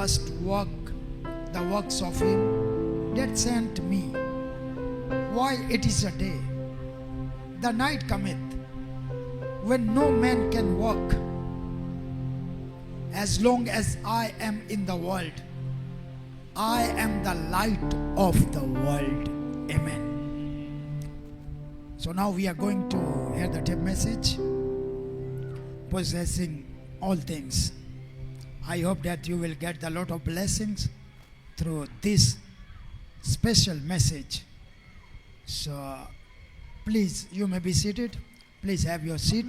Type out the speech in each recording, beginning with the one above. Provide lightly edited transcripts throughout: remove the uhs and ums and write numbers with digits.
must work the works of him that sent me. While it is a day, the night cometh, when no man can work. As long as I am in the world, I am the light of the world. Amen. So now we are going to hear the tape message, possessing all things. I hope that you will get a lot of blessings through this special message. So please, you may be seated. Please have your seat.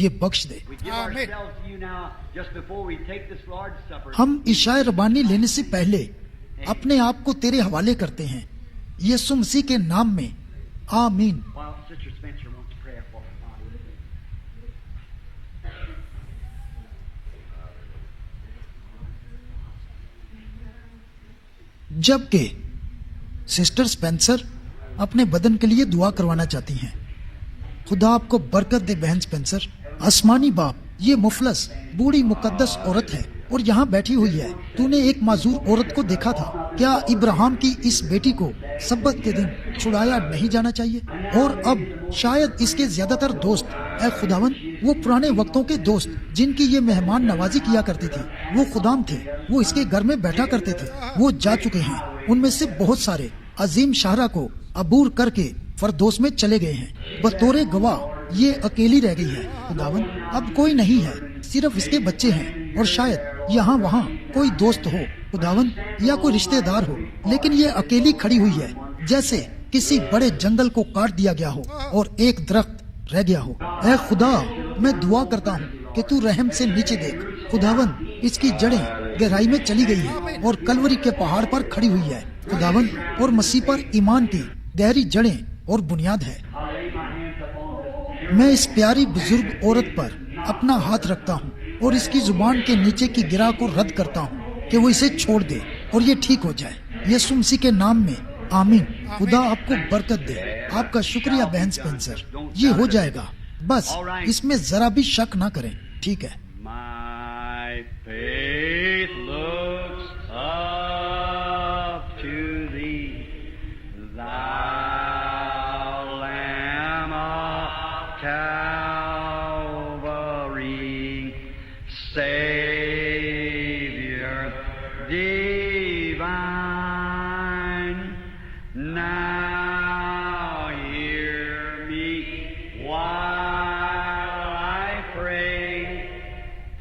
یہ بخش دے. We give Amen. ourselves to you now just before we take this Lord's Supper. ہم عشاء ربانی لینے سے پہلے اپنے آپ کو تیرے حوالے کرتے ہیں یسوع مسیح کے نام میں. آمین. While Sister Spencer wants prayer for her body. جبکہ سسٹر سپینسر اپنے بدن کے لیے دعا کروانا چاہتی ہیں. خدا آپ کو برکت دے بہن سپینسر. آسمانی باپ، یہ مفلس بوڑھی مقدس عورت ہے اور یہاں بیٹھی ہوئی ہے. تو نے ایک معذور عورت کو دیکھا تھا. کیا ابراہیم کی اس بیٹی کو سبت کے دن چھڑایا نہیں جانا چاہیے؟ اور اب شاید اس کے زیادہ تر دوست، اے خداون، وہ پرانے وقتوں کے دوست جن کی یہ مہمان نوازی کیا کرتی تھی، وہ خدام تھے، وہ اس کے گھر میں بیٹھا کرتے تھے، وہ جا چکے ہیں. ان میں سے بہت سارے عظیم شاہراہ کو عبور کر کے فردوس میں چلے گئے ہیں. بطور گواہ یہ اکیلی رہ گئی ہے. خداون، اب کوئی نہیں ہے، صرف اس کے بچے ہیں اور شاید یہاں وہاں کوئی دوست ہو خداون، یا کوئی رشتہ دار ہو، لیکن یہ اکیلی کھڑی ہوئی ہے جیسے کسی بڑے جنگل کو کاٹ دیا گیا ہو اور ایک درخت رہ گیا ہو. اے خدا، میں دعا کرتا ہوں کہ تو رحم سے نیچے دیکھ. خداون، اس کی جڑیں گہرائی میں چلی گئی ہیں اور کلوری کے پہاڑ پر کھڑی ہوئی ہے خداون، اور مسیح پر ایمان کی گہری جڑیں اور بنیاد ہے. میں اس پیاری بزرگ عورت پر اپنا ہاتھ رکھتا ہوں اور اس کی زبان کے نیچے کی گرہ کو رد کرتا ہوں کہ وہ اسے چھوڑ دے اور یہ ٹھیک ہو جائے. یسوع مسیح کے نام میں آمین. خدا آپ کو برکت دے. آپ کا شکریہ بہن سپینسر. یہ ہو جائے گا، بس اس میں ذرا بھی شک نہ کریں. ٹھیک ہے. My faith looks up to thee, thou Lamb of Calvary, Savior divine. Now hear me while I pray.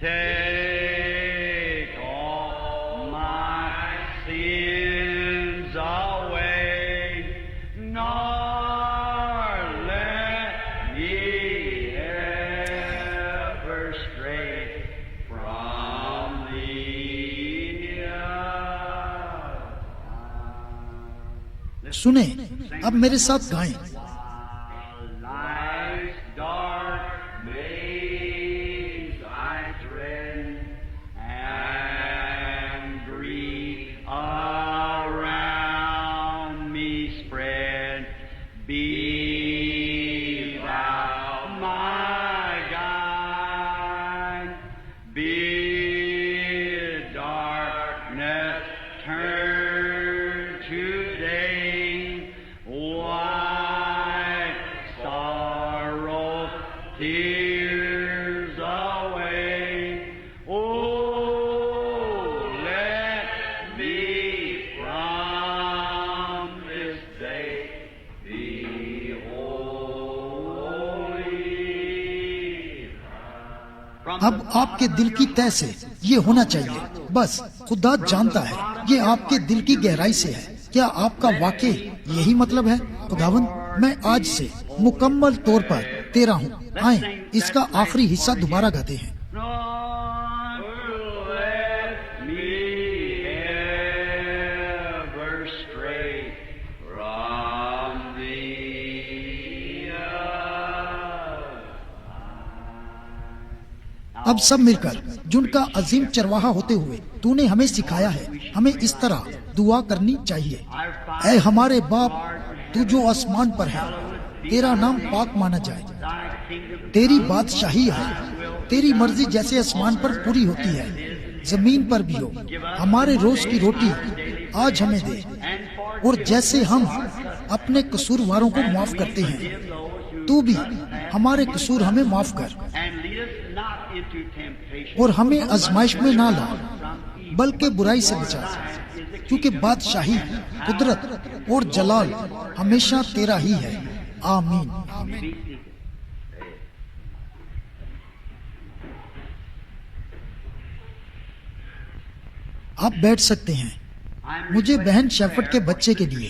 Take all my sins away, nor let me ever stray from thee. سنیں، اب میرے ساتھ گائیں. Life's dark maze I tread, and grief around me spread. Be thou my guide, bid darkness turn to day, wipe sorrow, tears away. Oh, let me from this day be holy. اب آپ کے دل کی تہ سے یہ ہونا چاہیے. بس خدا جانتا ہے یہ آپ کے دل کی گہرائی سے ہے. کیا آپ کا واقعی یہی مطلب ہے؟ خداون، میں آج سے مکمل طور پر تیرا ہوں. آئیں اس کا آخری حصہ دوبارہ گاتے ہیں. None let me ever stray from thee. اب سب مل کر جن کا عظیم چرواہا ہوتے ہوئے تو نے ہمیں سکھایا ہے، ہمیں اس طرح دعا کرنی چاہیے. اے ہمارے باپ، تو جو آسمان پر ہے، تیرا نام پاک مانا جائے. تیری بادشاہی ہے. تیری مرضی جیسے آسمان پر پوری ہوتی ہے زمین پر بھی ہو. ہمارے روز کی روٹی آج ہمیں دے، اور جیسے ہم اپنے قصورواروں کو معاف کرتے ہیں، تو بھی ہمارے قصور ہمیں معاف کر، And lead us not into temptation. اور ہمیں آزمائش میں نہ لا بلکہ برائی سے بچا. کیونکہ بادشاہی، قدرت اور جلال ہمیشہ تیرا ہی ہے. آمین. آپ بیٹھ سکتے ہیں. مجھے بہن شیفرڈ کے بچے کے لیے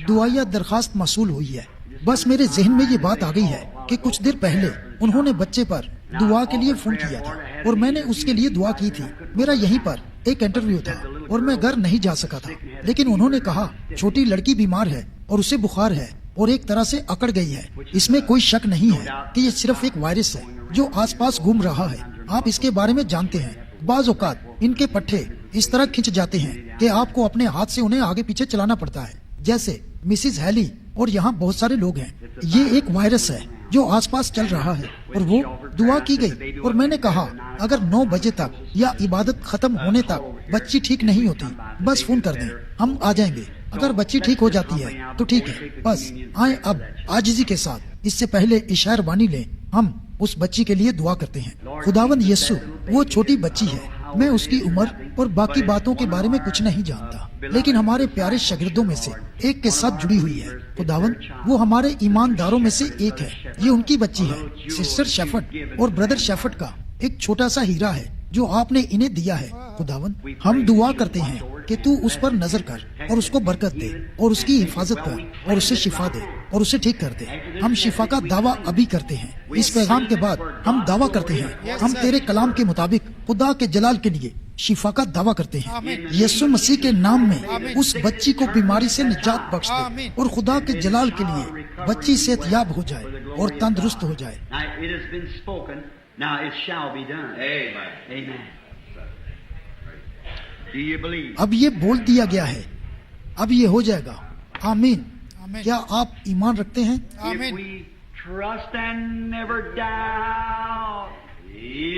دعائیہ درخواست موصول ہوئی ہے. بس میرے ذہن میں یہ بات آ گئی ہے کہ کچھ دیر پہلے انہوں نے بچے پر دعا کے لیے فون کیا تھا اور میں نے اس کے لیے دعا کی تھی. میرا یہیں پر ایک انٹرویو تھا اور میں گھر نہیں جا سکا تھا, لیکن انہوں نے کہا چھوٹی لڑکی بیمار ہے اور اسے بخار ہے اور ایک طرح سے اکڑ گئی ہے. اس میں کوئی شک نہیں ہے کہ یہ صرف ایک وائرس ہے جو آس پاس گھوم رہا ہے. آپ اس کے بارے میں جانتے ہیں, بعض اوقات ان کے پٹھے اس طرح کھنچ جاتے ہیں کہ آپ کو اپنے ہاتھ سے انہیں آگے پیچھے چلانا پڑتا ہے, جیسے مسز ہیلی اور یہاں بہت سارے لوگ ہیں. یہ ایک وائرس ہے جو آس پاس چل رہا ہے اور وہ دعا کی گئی اور میں نے کہا اگر 9 بجے تک یا عبادت ختم ہونے تک بچی ٹھیک نہیں ہوتی بس فون کر دیں, ہم آ جائیں گے. اگر بچی ٹھیک ہو جاتی ہے تو ٹھیک ہے, بس آئیں اب عاجزی کے ساتھ. اس سے پہلے اشعار بانی لیں, ہم اس بچی کے لیے دعا کرتے ہیں. خداوند یسوع وہ چھوٹی بچی ہے, میں اس کی عمر اور باقی باتوں کے بارے میں کچھ نہیں جانتا, لیکن ہمارے پیارے شاگردوں میں سے ایک کے ساتھ جڑی ہوئی ہے. خداوند وہ ہمارے ایمانداروں میں سے ایک ہے, یہ ان کی بچی ہے. سسٹر شیفرڈ اور بردر شیفرڈ کا ایک چھوٹا سا ہیرا ہے جو آپ نے انہیں دیا ہے. خداوند ہم دعا کرتے ہیں کہ تو اس پر نظر کر اور اس کو برکت دے اور اس کی حفاظت کر اور اسے شفا دے اور اسے ٹھیک کر دے. ہم شفا کا دعویٰ ابھی کرتے ہیں. اس پیغام کے بعد ہم دعویٰ کرتے ہیں, ہم تیرے کلام کے مطابق خدا کے جلال کے لیے شفا کا دعویٰ کرتے ہیں. یسوع مسیح کے نام میں اس بچی کو بیماری سے نجات بخش دے اور خدا کے جلال کے لیے بچی صحت یاب ہو جائے اور تندرست ہو جائے. Now it has been spoken, now it shall be done. Amen. Amen. Do you believe? اب یہ بول دیا گیا ہے, اب یہ ہو جائے گا. آمین. کیا آپ ایمان رکھتے ہیں؟ If we trust and never doubt, He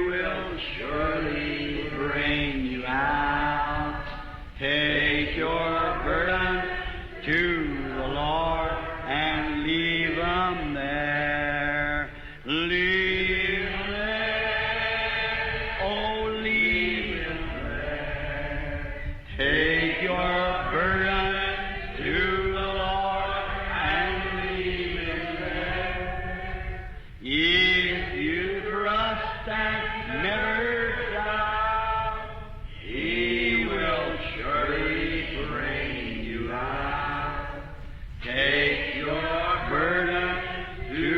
will surely bring you out. Take your burden to the Lord and leave them there. Leave them there. Oh, leave them there. Take your burden to the Lord and leave them there. If you trust and never doubt, He will surely bring you out. Take your burden to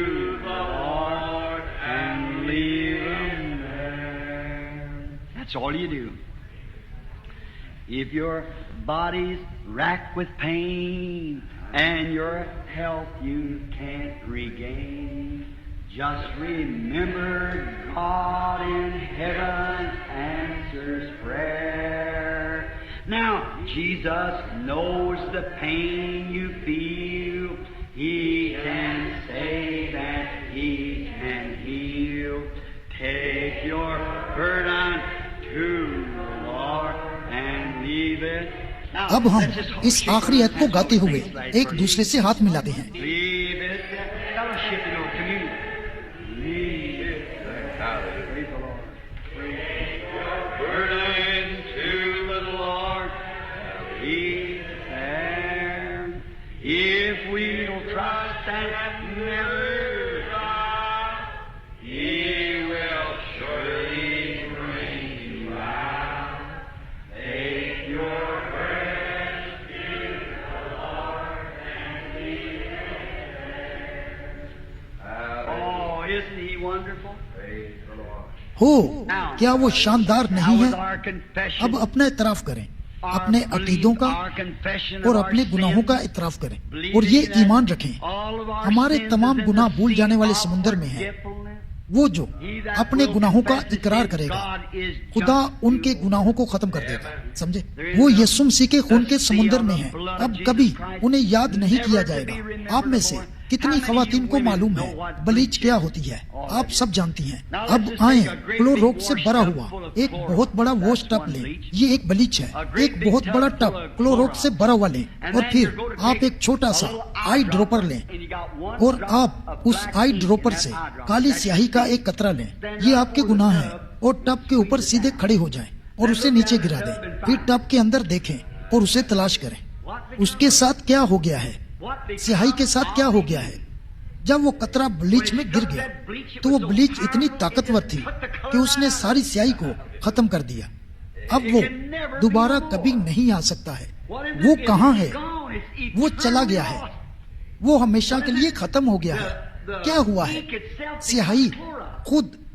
the Lord and leave them there. That's all you do. If your body's racked with pain and your health you can't regain, just remember God in heaven answers prayer. Now, Jesus knows the pain you feel. He can save and He can heal. Take your burden to the Lord and leave it. Now, اب ہم let's just اس آخری عہد کو گاتے ہوئے ایک دوسرے سے ہاتھ ملاتے ہیں. leave it, fellowship, communion. Leave it there. Praise the Lord. Burden to the Lord, leave it there. If we'll trust and never doubt, He will surely bring you out. Take your burden to the Lord and leave it there. Oh, isn't He wonderful? Praise the Lord. ہو کیا وہ شاندار نہیں How ہے؟ is our confession? اب اپنا اعتراف کریں, اپنے عقیدوں کا اور اپنے گناہوں کا اعتراف کریں اور یہ ایمان رکھیں ہمارے تمام گناہ بھول جانے والے سمندر میں ہیں. وہ جو اپنے گناہوں کا اقرار کرے گا خدا ان کے گناہوں کو ختم کر دے گا. سمجھے؟ وہ یسوع مسیح کے خون کے سمندر میں ہیں, اب کبھی انہیں یاد نہیں کیا جائے گا. آپ میں سے کتنی خواتین کو معلوم ہے بلیچ کیا ہوتی ہے؟ آپ سب جانتی ہیں. اب آئیں کلوروک سے بھرا ہوا ایک بہت بڑا واش ٹب لیں, یہ ایک بلیچ ہے. ایک بہت بڑا ٹب کلوروک سے بھرا ہوا لیں اور پھر آپ ایک چھوٹا سا آئی ڈروپر لیں اور آپ اس آئی ڈروپر سے کالی سیاہی کا ایک قطرہ لیں. یہ آپ کے گناہ ہیں اور ٹب کے اوپر سیدھے کھڑے ہو جائیں اور اسے نیچے گرا دیں. پھر ٹب کے اندر دیکھیں اور اسے تلاش کریں. اس کے ساتھ کیا ہو گیا ہے؟ سیاہی کے ساتھ کیا ہو گیا ہے؟ جب وہ قطرہ بلیچ میں گر گیا تو وہ بلیچ اتنی طاقتور تھی کہ اس نے ساری سیاہی کو ختم کر دیا. اب وہ دوبارہ کبھی نہیں آ سکتا ہے. وہ کہاں ہے؟ وہ چلا گیا ہے. وہ ہمیشہ کے لیے ختم ہو گیا ہے. کیا ہوا ہے؟ سیاہی خود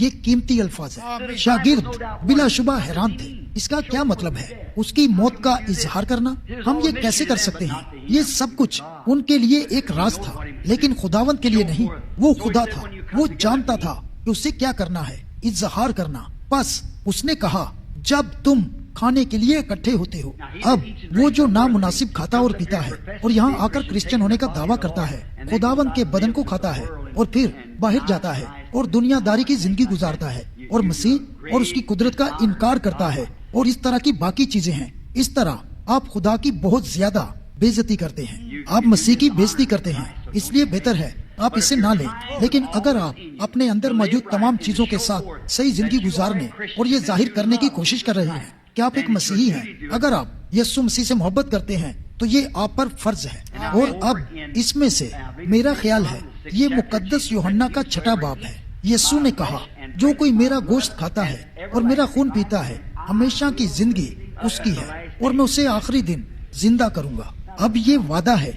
یہ قیمتی الفاظ ہے۔ شاگرد بلا شبہ حیران تھے، اس کا کیا مطلب ہے؟ اس کی موت کا اظہار کرنا؟ ہم یہ کیسے کر سکتے ہیں؟ یہ سب کچھ ان کے لیے ایک راز تھا، لیکن خداوند کے لیے نہیں۔ وہ خدا تھا، وہ جانتا تھا کہ اسے کیا کرنا ہے، اظہار کرنا۔ بس اس نے کہا جب تم کھانے کے لیے اکٹھے ہوتے ہو۔ اب وہ جو نامناسب کھاتا اور پیتا ہے اور یہاں آ کر کرسچن ہونے کا دعویٰ کرتا ہے، خداوند کے بدن کو کھاتا ہے اور پھر باہر جاتا ہے اور دنیا داری کی زندگی گزارتا ہے اور مسیح اور اس کی قدرت کا انکار کرتا ہے اور اس طرح کی باقی چیزیں ہیں، اس طرح آپ خدا کی بہت زیادہ بے عزتی کرتے ہیں، آپ مسیح کی بے عزتی کرتے ہیں۔ اس لیے بہتر ہے آپ اسے نہ لیں، لیکن اگر آپ اپنے اندر موجود تمام چیزوں کے ساتھ صحیح زندگی گزارنے اور یہ ظاہر کرنے کی کوشش کر رہے ہیں کہ آپ ایک مسیحی ہیں، اگر آپ یسوع مسیح سے محبت کرتے ہیں تو یہ آپ پر فرض ہے۔ اور اب اس میں سے میرا خیال ہے یہ مقدس یوحنا کا 6واں باب ہے۔ یسوع نے کہا جو کوئی میرا گوشت کھاتا ہے اور میرا خون پیتا ہے ہمیشہ کی زندگی اس کی ہے اور میں اسے آخری دن زندہ کروں گا۔ اب یہ وعدہ ہے،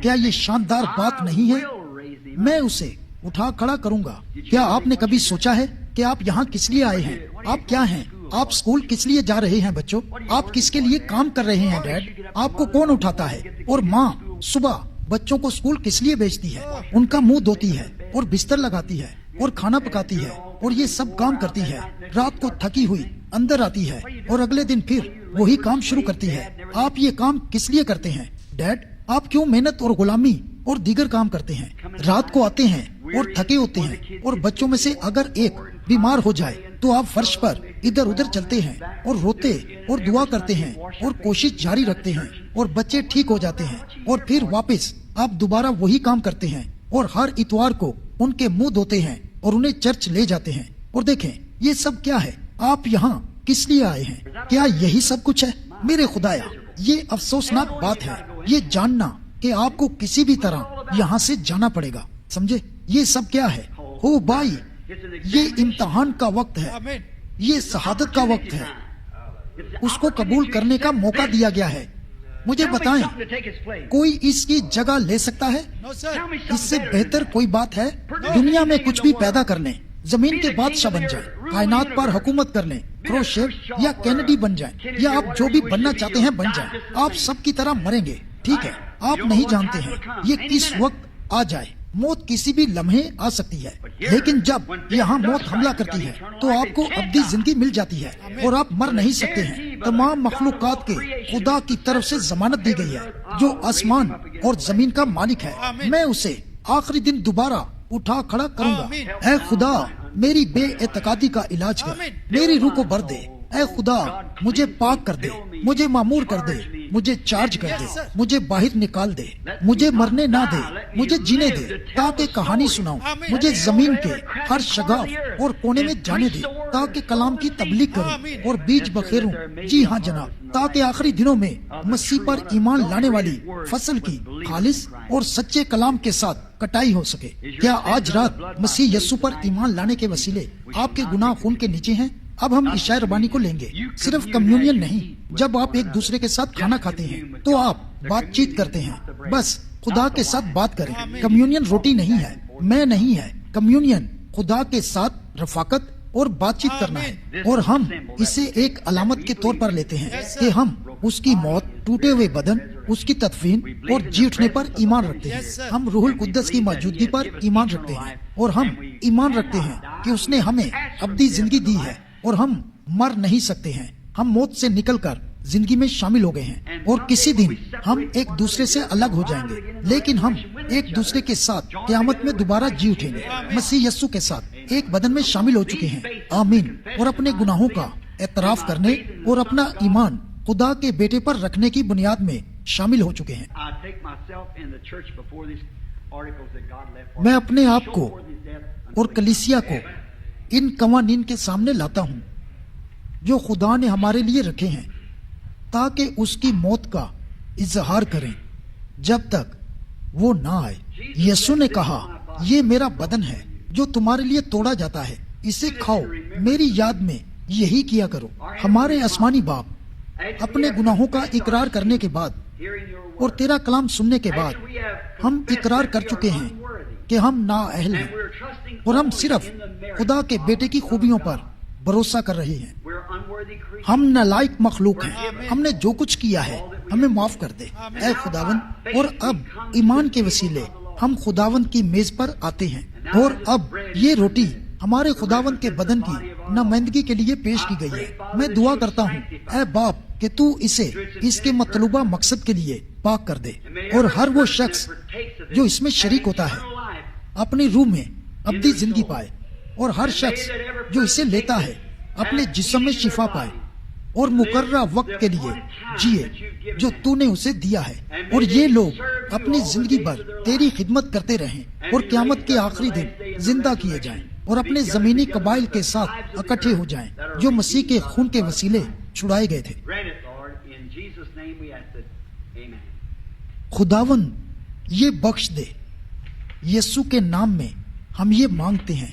کیا یہ شاندار بات نہیں ہے؟ میں اسے اٹھا کھڑا کروں گا۔ کیا آپ نے کبھی سوچا ہے کہ آپ یہاں کس لیے آئے ہیں؟ آپ کیا ہیں؟ آپ اسکول کس لیے جا رہے ہیں بچوں؟ آپ کس کے لیے کام کر رہے ہیں ڈیڈ؟ آپ کو کون اٹھاتا ہے؟ اور ماں صبح بچوں کو اسکول کس لیے بھیجتی ہے؟ ان کا منہ دھوتی ہے اور بستر لگاتی ہے اور کھانا پکاتی ہے اور یہ سب کام کرتی ہے۔ رات کو تھکی ہوئی اندر آتی ہے اور اگلے دن پھر وہی کام شروع کرتی ہے۔ آپ یہ کام کس لیے کرتے ہیں ڈیڈ؟ آپ کیوں محنت اور غلامی اور دیگر کام کرتے ہیں؟ رات کو آتے ہیں اور تھکے ہوتے ہیں اور بچوں میں سے اگر ایک بیمار ہو جائے تو آپ فرش پر ادھر ادھر چلتے ہیں اور روتے اور دعا کرتے ہیں اور کوشش جاری رکھتے ہیں اور بچے ٹھیک ہو جاتے ہیں اور پھر واپس آپ دوبارہ وہی کام کرتے ہیں اور ہر اتوار کو ان کے منہ دھوتے ہیں اور انہیں چرچ لے جاتے ہیں۔ اور دیکھیں یہ سب کیا ہے؟ آپ یہاں کس لیے آئے ہیں؟ کیا یہی سب کچھ ہے؟ میرے خدایا، یہ افسوسناک بات ہے یہ جاننا کہ آپ کو کسی بھی طرح یہاں سے جانا پڑے گا، سمجھے؟ یہ سب کیا ہے؟ ہو بھائی، یہ امتحان کا وقت ہے، یہ شہادت کا وقت ہے، اس کو قبول کرنے کا موقع دیا گیا ہے۔ مجھے بتائیں کوئی اس کی جگہ لے سکتا ہے؟ اس سے بہتر کوئی بات ہے؟ دنیا میں کچھ بھی پیدا کر لیں، زمین کے بادشاہ بن جائیں، کائنات پر حکومت کر لیں، کروشیف یا کینیڈی بن جائیں یا آپ جو بھی بننا چاہتے ہیں بن جائیں، آپ سب کی طرح مریں گے، ٹھیک ہے؟ آپ نہیں جانتے ہیں یہ کس وقت آ جائے، موت کسی بھی لمحے آ سکتی ہے، لیکن جب یہاں موت حملہ کرتی ہے تو آپ کو ابدی زندگی مل جاتی ہے اور آپ مر نہیں سکتے ہیں۔ تمام مخلوقات کے خدا کی طرف سے ضمانت دی گئی ہے جو آسمان اور زمین کا مالک ہے، میں اسے آخری دن دوبارہ اٹھا کھڑا کروں گا۔ اے خدا میری بے اعتقادی کا علاج کر، میری روح کو بھر دے۔ اے خدا مجھے پاک کر دے، مجھے معمور کر دے، مجھے چارج کر دے، مجھے باہر نکال دے، مجھے مرنے نہ دے، مجھے جینے دے تاکہ کہانی سناؤں، مجھے زمین کے ہر شگاف اور کونے میں جانے دے تاکہ کلام کی تبلیغ کروں اور بیج بکھیروں، جی ہاں جناب، تاکہ آخری دنوں میں مسیح پر ایمان لانے والی فصل کی خالص اور سچے کلام کے ساتھ کٹائی ہو سکے۔ کیا آج رات مسیح یسوع پر ایمان لانے کے وسیلے آپ کے گناہ خون کے نیچے ہیں؟ اب ہم عشاء ربانی کو لیں گے، صرف کمیونین نہیں۔ جب آپ ایک دوسرے کے ساتھ کھانا کھاتے ہیں تو آپ بات چیت کرتے ہیں، بس خدا کے ساتھ بات کریں۔ کمیونین روٹی نہیں ہے، میں نہیں ہے، کمیونین خدا کے ساتھ رفاقت اور بات چیت کرنا ہے، اور ہم اسے ایک علامت کے طور پر لیتے ہیں کہ ہم اس کی موت، ٹوٹے ہوئے بدن، اس کی تدفین اور جی اٹھنے پر ایمان رکھتے ہیں۔ ہم روح القدس کی موجودگی پر ایمان رکھتے ہیں اور ہم ایمان رکھتے ہیں کہ اس نے ہمیں ابدی زندگی دی ہے اور ہم مر نہیں سکتے ہیں، ہم موت سے نکل کر زندگی میں شامل ہو گئے ہیں اور کسی دن ہم ایک دوسرے سے الگ ہو جائیں گے، لیکن ہم ایک دوسرے کے ساتھ قیامت میں دوبارہ جی اٹھیں گے، مسیح یسوع کے ساتھ ایک بدن میں شامل ہو چکے ہیں، آمین۔ اور اپنے گناہوں کا اعتراف کرنے اور اپنا ایمان خدا کے بیٹے پر رکھنے کی بنیاد میں شامل ہو چکے ہیں۔ میں اپنے آپ کو اور کلیسیا کو ان قوانین کے سامنے لاتا ہوں جو خدا نے ہمارے لیے رکھے ہیں تاکہ اس کی موت کا اظہار کریں جب تک وہ نہ آئے۔ یسوع نے کہا یہ میرا بدن ہے جو تمہارے لیے توڑا جاتا ہے، اسے کھاؤ میری یاد میں یہی کیا کرو۔ ہمارے آسمانی باپ، اپنے گناہوں کا اقرار کرنے کے بعد اور تیرا کلام سننے کے بعد ہم اقرار کر چکے ہیں کہ ہم نااہل ہیں اور ہم صرف خدا کے بیٹے کی خوبیوں پر بھروسہ کر رہے ہیں. We're unworthy creatures. ہم نالائق مخلوق ہیں. ہم نے جو کچھ کیا ہے ہمیں معاف کر دے اے خداون. اور اب ایمان کے وسیلے ہم خداون کی میز پر آتے ہیں. اور اب یہ روٹی ہمارے خداون کے بدن کی نمائندگی کے لیے پیش کی گئی ہے. میں دعا کرتا ہوں اے باپ کہ تو اسے اس کے مطلوبہ مقصد کے لیے پاک کر دے. اور ہر وہ شخص جو اس میں شریک ہوتا ہے اپنی روح میں ابدی زندگی پائے. اور ہر شخص جو اسے لیتا ہے اپنے جسم میں شفا پائے اور مقررہ وقت کے لیے جیے جو تو نے اسے دیا ہے. اور یہ لوگ اپنی زندگی بھر تیری خدمت کرتے رہیں اور قیامت کے آخری دن زندہ کیے جائیں اور اپنے زمینی قبائل کے ساتھ اکٹھے ہو جائیں جو مسیح کے خون کے وسیلے چھڑائے گئے تھے. Grant it, Lord. In Jesus' name we ask it. Amen. خداون یہ بخش دے. یسوع کے نام میں ہم یہ مانگتے ہیں.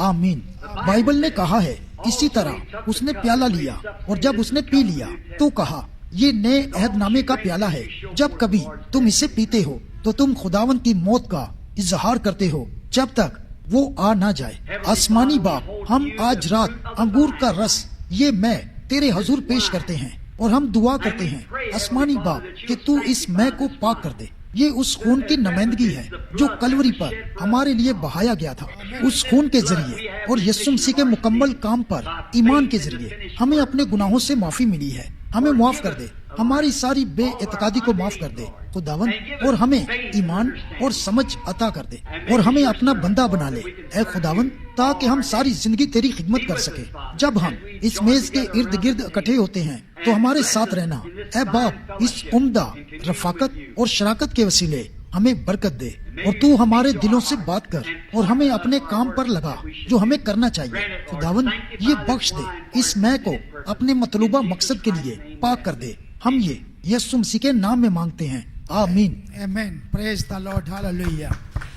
آمین. بائبل نے کہا ہے اسی طرح اس نے پیالہ لیا اور جب اس نے پی لیا تو کہا یہ نئے عہد نامے کا پیالہ ہے. جب کبھی تم اسے پیتے ہو تو تم خداون کی موت کا اظہار کرتے ہو جب تک وہ آ نہ جائے. آسمانی باپ ہم آج رات انگور کا رس یہ میں تیرے حضور پیش کرتے ہیں اور ہم دعا کرتے ہیں آسمانی باپ کہ تو اس میں کو پاک کر دے. یہ اس خون کی نمائندگی ہے جو کلوری پر ہمارے لیے بہایا گیا تھا. اس خون کے ذریعے اور یسوع مسیح کے مکمل کام پر ایمان کے ذریعے ہمیں اپنے گناہوں سے معافی ملی ہے. ہمیں معاف کر دے. ہماری ساری بے اعتقادی کو معاف کر دے خداون اور ہمیں ایمان اور سمجھ عطا کر دے اور ہمیں اپنا بندہ بنا لے اے خداون تاکہ ہم ساری زندگی تیری خدمت کر سکے. جب ہم اس میز کے ارد گرد اکٹھے ہوتے ہیں تو ہمارے ساتھ رہنا اے باپ اس عمدہ رفاقت اور شراکت کے وسیلے ہمیں برکت دے. اور تو ہمارے دلوں سے بات کر اور ہمیں اپنے کام پر لگا جو ہمیں کرنا چاہیے. خداون یہ بخش دے. اس میں کو اپنے مطلوبہ مقصد کے لیے پاک کر دے. ہم یہ یسوع مسیح کے نام میں مانگتے ہیں. آمین. Amen. Praise the Lord. Hallelujah.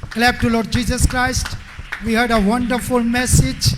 Clap to Lord Jesus Christ. We heard a wonderful message.